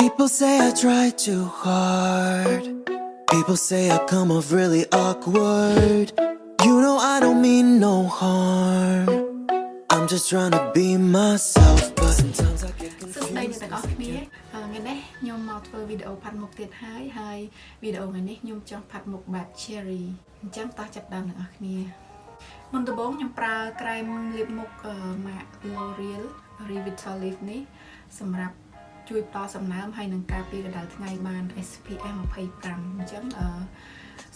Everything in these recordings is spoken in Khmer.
People say I try too hard. People say I come off really awkward. You know I don't mean no harm. I'm just trying to be myself, but sometimes I get confused. ថ្ងៃនេះខ្ញុំមកធ្វើវីដេអូផាត់មុខទៀតហើយវីដេអូថ្ងៃនេះខ្ញុំចង់ផាត់មុខបែប cherry អញ្ចឹងតោះចាប់ដើមទាំងអស់គ្នាមុនដំបូងខ្ញុំប្រើក្រែមលាបមុខម៉ាក L'Oreal Revitalift នេះសម្រាប់ជួយផ្ដល់សំណើមហើយនឹងការពារកម្ដៅថ្ងៃបាន SPF 25អញ្ចឹង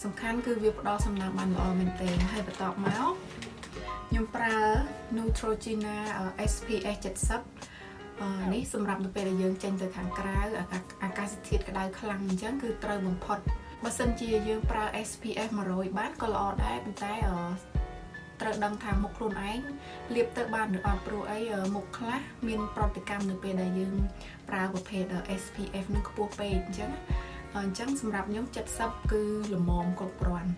សំខាន់គឺវាផ្ដល់សំណើមបានល្អមែនទែនហើយបន្ទាប់មកខ្ញុំប្រើ Neutrogena SPF 70នេះសម្រាប់នៅពេលដែលយើងចេញទៅខាងក្រៅអាកាសធាតុក្តៅខ្លាំងអញ្ចឹងគឺត្រូវបំផុតបើសិនជាយើងប្រើ SPF 100បានក៏ល្អដែរប៉ុន្តែត្រូវដឹងថាមុខខ្លួនឯងលាបទៅបានឬអត់ព្រោះអីមុខខ្លះមានប្រតិកម្មនៅពេលដែលយើងប្រើប្រភេទ SPF នឹងខ្ពស់ពេកអញ្ចឹងសម្រាប់ខ្ញុំ70គឺល្មមគ្រប់គ្រាន់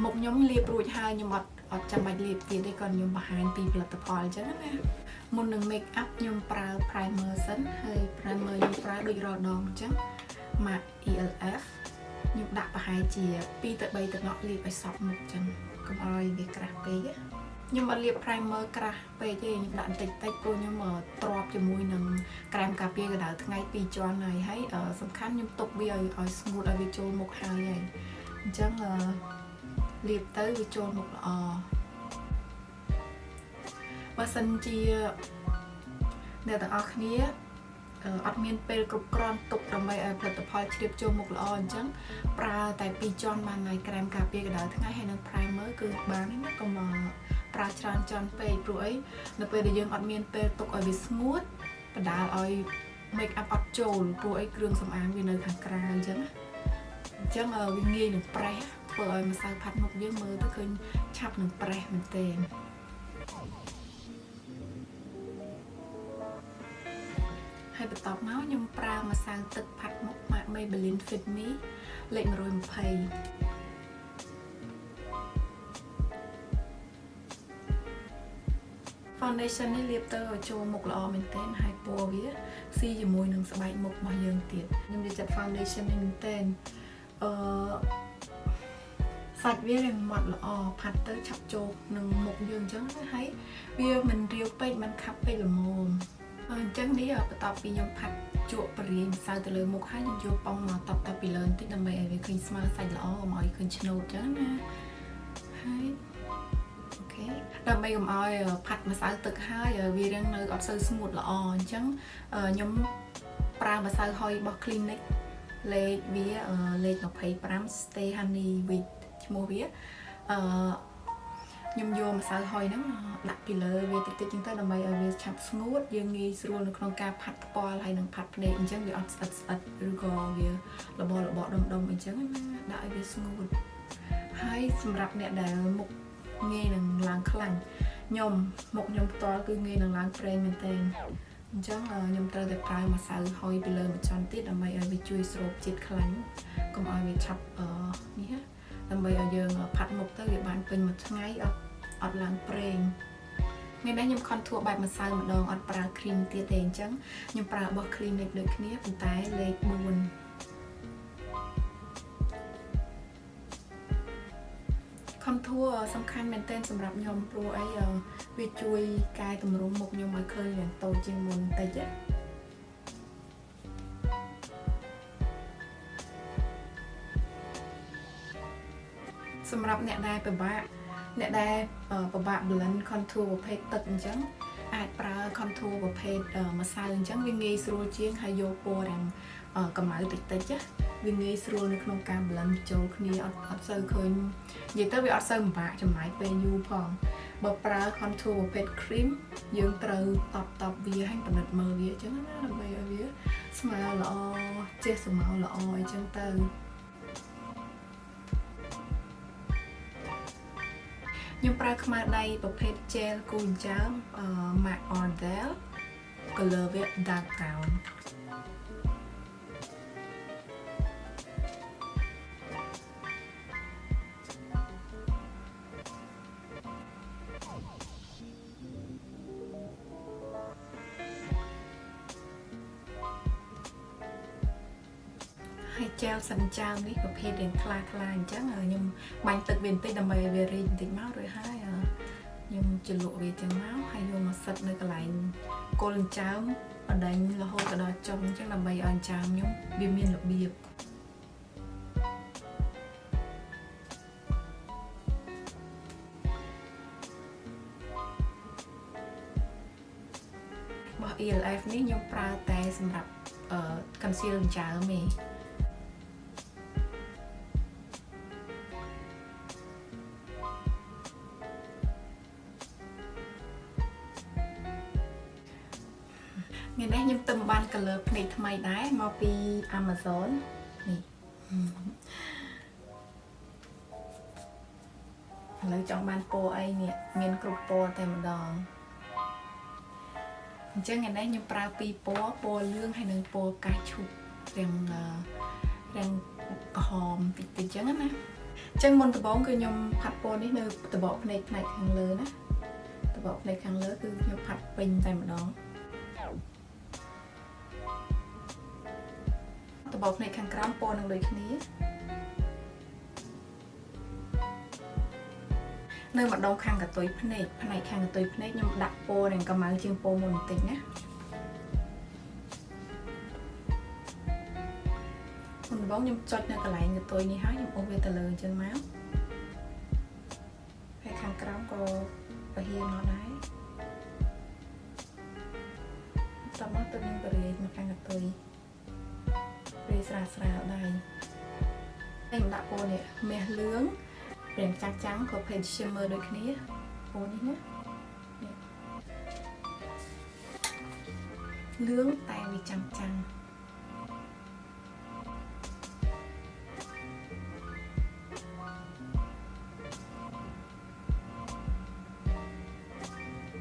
មុខខ្ញុំលាបរួចហើយខ្ញុំអត់ចាំបាច់លាបទៀតទេគាត់ខ្ញុំបង្ហាញពីផលិតផលអញ្ចឹងណាមុននឹង make up ខ្ញុំប្រើ primer សិនហើយ primer ខ្ញុំប្រើដូចរាល់ដងអញ្ចឹងម៉ាក ELF ខ្ញុំដាក់ប្រហែលជា2ទៅ3ទឹកណក់លាបឲ្យសព្វមុខអញ្ចឹងកុំឲ្យវាក្រាស់ពេកខ្ញុំអត់លាប primer ក្រាស់ពេកទេខ្ញុំដាក់បន្តិចៗព្រោះខ្ញុំទ្រាំជាមួយនឹងក្រែមការពារកម្ដៅថ្ងៃ2ជាន់ហើយសំខាន់ខ្ញុំទុកវាឲ្យស្ងួតឲ្យវាចូលមុខហើយអញ្ចឹងលាបទៅវាចូលមុខល្អបើសិនជាអ្នកទាំងអស់គ្នាអត់មានពេលគ្រប់គ្រាន់ទុកដើម្បីឲ្យផលិតផលជ្រាបចូលមុខល្អអញ្ចឹងប្រើតែ2ជាន់បានហើយក្រែមការពារកម្ដៅថ្ងៃហើយនឹង primer គឺបានទេណាកុំប្រើច្រើនជាន់ពេកព្រោះអីនៅពេលដែលយើងអត់មានពេលទុកឲ្យវាស្ងួតបណ្ដាលឲ្យ make up អត់ចូលព្រោះអីគ្រឿងសម្អាងវានៅខាងក្រៅអញ្ចឹងវាងាយនឹងប្រេះធ្វើឲ្យម្សៅផាត់មុខយើងមើលទៅឃើញឆាប់នឹងប្រេះមែនទែនហើយបន្ទាប់មកខ្ញុំប្រើម្សៅទឹកផាត់មុខម៉ាក Maybelline Fit Me លេខ120 Foundation នេះលាបទៅឲ្យចូលមុខល្អមែនទែនហើយពណ៌វាស៊ីជាមួយនឹងស្បែកមុខរបស់យើងទៀតខ្ញុំនិយាយចាត់ Foundation នេះមែនទែនសាច់វានឹងម៉ត់ល្អផាត់ទៅឆាប់ចូលនឹងមុខយើងអញ្ចឹងហើយវាមិនរាវពេកមិនខាប់ពេកល្មមអញ្ចឹងនេះបន្ទាប់ពីខ្ញុំផាត់ជក់បរិយាម្សៅទៅលើមុខហើយខ្ញុំយកប៉ង់មកតបពីលើបន្តិចដើម្បីឲ្យវាឃើញស្មើសាច់ល្អកុំឲ្យឃើញឆ្នូតអញ្ចឹងណាហើយអូខេដើម្បីកុំឲ្យផាត់ម្សៅទឹកហើយវារៀងនៅអត់សូវស្ងួតល្អអញ្ចឹងខ្ញុំប្រើម្សៅហុយរបស់ Clinic លេខវាលេខ25 Stay Honey with ឈ្មោះវាខ្ញុំយកម្សៅហុយហ្នឹងដាក់ពីលើវាតិចៗចឹងទៅដើម្បីឲ្យវាឆាប់ស្ងួតយើងងាយស្រួលនៅក្នុងការផាត់ថ្ពាល់ហើយនឹងផាត់ភ្នែកអញ្ចឹងវាអត់ស្អិតឬក៏វាលបដុំអញ្ចឹងណាដាក់ឲ្យវាស្ងួតហើយសម្រាប់អ្នកដែលមុខងាយនឹងឡើងខ្លាំងមុខខ្ញុំផ្ទាល់គឺងាយនឹងឡើងប្រេងមែនទែនអញ្ចឹងខ្ញុំត្រូវតែប្រើម្សៅហុយពីលើមួយចន្ទទៀតដើម្បីឲ្យវាជួយស្រូបជាតិខ្លាញ់កុំឲ្យវាឆាប់នេះណាដើម្បីឲ្យយើងផាត់មុខទៅវាបានពេញមួយថ្ងៃអត់ឡើងប្រេងថ្ងៃនេះខ្ញុំ contour បែបម្សៅម្ដងអត់ប្រើ cream ទៀតទេអញ្ចឹងខ្ញុំប្រើរបស់ Clinic ដូចគ្នាប៉ុន្តែលេខ4 contour សំខាន់មែនទែនសម្រាប់ខ្ញុំព្រោះអីវាជួយកែតម្រង់មុខខ្ញុំឲ្យឃើញយ៉ាងតូចជាងមុនបន្តិចសម្រាប់អ្នកដែលពិបាក blend contour ប្រភេទទឹកអញ្ចឹងអាចប្រើ contour ប្រភេទម្សៅអញ្ចឹងវាងាយស្រួលជាងហើយយកពណ៌ទាំងកម្ៅតិចវាងាយស្រួលនៅក្នុងការ blend ចូលគ្នាអត់សូវឃើញនិយាយទៅវាអត់សូវពិបាកចំណាយពេលយូរផងបើប្រើ contour ប្រភេទ cream យើងត្រូវតបវាឲ្យពិនិត្យមើលវាអញ្ចឹងណាដើម្បីឲ្យវាស្មើល្អចេះស្មើល្អអញ្ចឹងទៅខ្ញុំប្រើខ្មៅដៃប្រភេទ gel គូលចាមម៉ាក Ordel color វា dark brown hay treo sẵn trao ní và phê đến khla chắc nhưng bánh tật viên tây đầm bày về rì tịch máu rồi hai nhưng chỉ lộ về chân máu hay vô mà sật nơi cái lại cô lần cháo ở đây là hôi cả đó trong chắc là bày ăn cháo nhung biên miên là biệp bỏ ELF ní nhung pra tay xâm rạp concealer cháo mì ngày nay nhung tâm ban color này thay mày đá mau pi Amazon này lấy chọn ban po ai nè miền cục po tại một đòn chứ ngày nay nhung pra pi po lương hay nâng po cá chụp rằng hòm thì chứ á chân môn tập bóng cứ nhung phát po ní nơi tập bóng này hàng lớn á tập bóng này hàng lớn cứ nhung phát pin tại một đòn tập bóng này khang cám po năng đời khní nơi mặt đông khang cả tối này khang cả tối này nhưng đặt po này cầm máu chương po một tính nhé còn bóng nhưng chốt nơi cái lại người tôi như hái nhưng ôm về tờ lờ trên máu hay khang cám co và hiền nó đấy tập mắt tôi nên bơi mà khang cả tôi sra đây anh đã po này mè lướng đèn trắng có phải shimmer đôi khi po đi nhé lướng tay vì trắng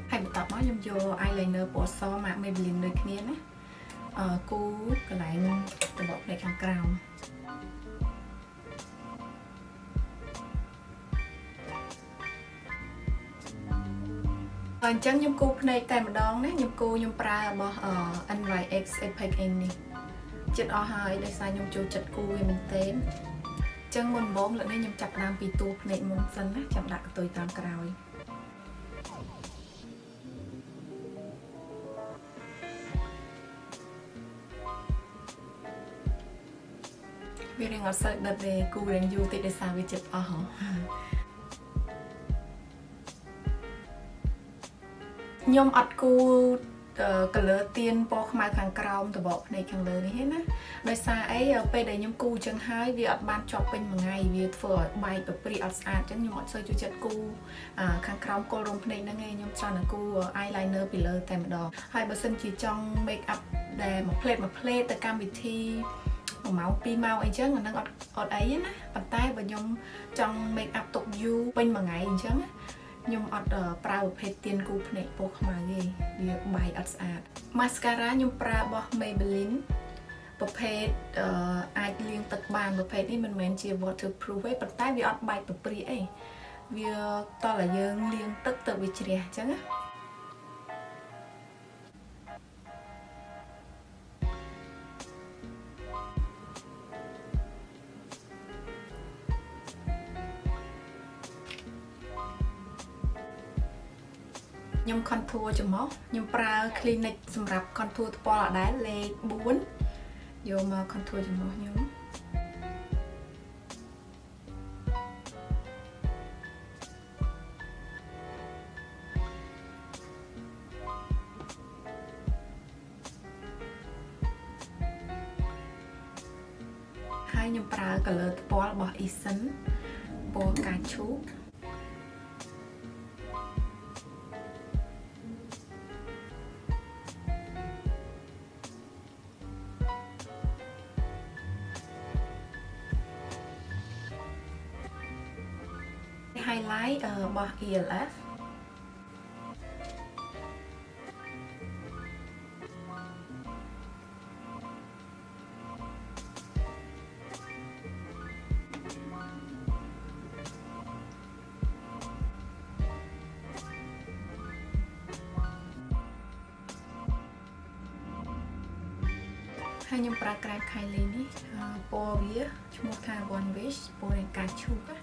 hay một tập nói nhung vô eyeliner bộ so mà Maybelline đôi khi nhé cô cái lại tập bọc này càng cao chẳng nhung cô này tại một đón đấy nhung cô nhung pra bỏ anh vài x epic anh đi chết o hai để sai nhung chú chặt cô về mình tên chẳng muốn bóng lại nên nhung chặt đam pi tu này muốn sân á chậm đặt tôi tam cao vì đang ở sợi đợt về cô đang du thì để sao với chụp hả nhom ọt cô color tiên po khai khang cao từ bộ này khang lớn hết á đời xa ấy pe đầy nhom cô chẳng hai vì ọt ban shopping một ngày vì phở bài tập pre ọt sạch chẳng nhom ọt sợi chú chật cô khang cao cô rong này nó nghe nhom cho là cô eyeliner bị lơ tại một đỏ hai bờ sân chỉ trong make up để một plate từ cam bị thi máu pi mau ấy chứ nó ọt ấy á bàn tay và nhom trong make up tục du bên một ngày chứ nhung ọt pra bộ phê tiền cúp này bộ khám gì việc bài ọt sạch mascara nhung pra bộ Maybelline bộ phê ai liên tật bàn bộ phê đi mình chỉ waterproof ấy bàn tay vì ọt bài bộ pri ấy việc to là dương liên tức từ vị trí chứ á nhung contour cho móc nhung pra clinic sầm rạp contour po là đá lê 4 vô mà contour cho móc nhung hai nhung pra color po là bỏ isen po cà chua highlight bỏ ELF ហើយខ្ញុំប្រើក្រែមខៃលីនេះពណ៌វាឈ្មោះថា One Wish ពណ៌រាងកាយឈូកណា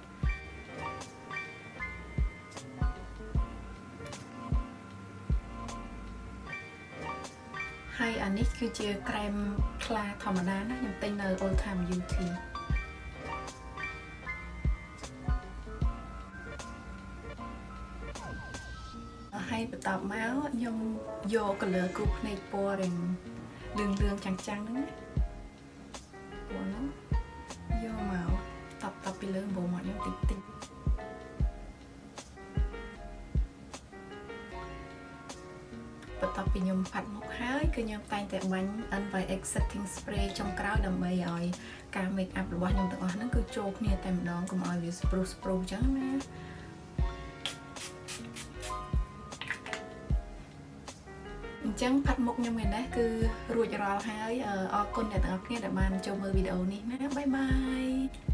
ហើយអានេះគឺជាក្រែមខ្លាធម្មតាណាខ្ញុំទិញនៅ Old Time Beauty ហើយបន្ទាប់មកខ្ញុំយក color គូភ្នែកពណ៌រាងលឿងចាំងហ្នឹងណាពណ៌ហ្នឹងយកមកតបពីលើបងមកខ្ញុំតិចបន្ទាប់ពីខ្ញុំផាត់មុខហើយគឺខ្ញុំតែងតែបាញ់ NYX setting spray ចុងក្រោយដើម្បីឲ្យការ make up របស់ខ្ញុំទាំងអស់ហ្នឹងគឺចូលគ្នាតែម្ដងកុំឲ្យវា spruce អញ្ចឹងណាអញ្ចឹងផាត់មុខខ្ញុំឯនេះគឺរួចរាល់ហើយអរគុណអ្នកទាំងអស់គ្នាដែលបានចូលមើលវីដេអូនេះណាបាយបាយ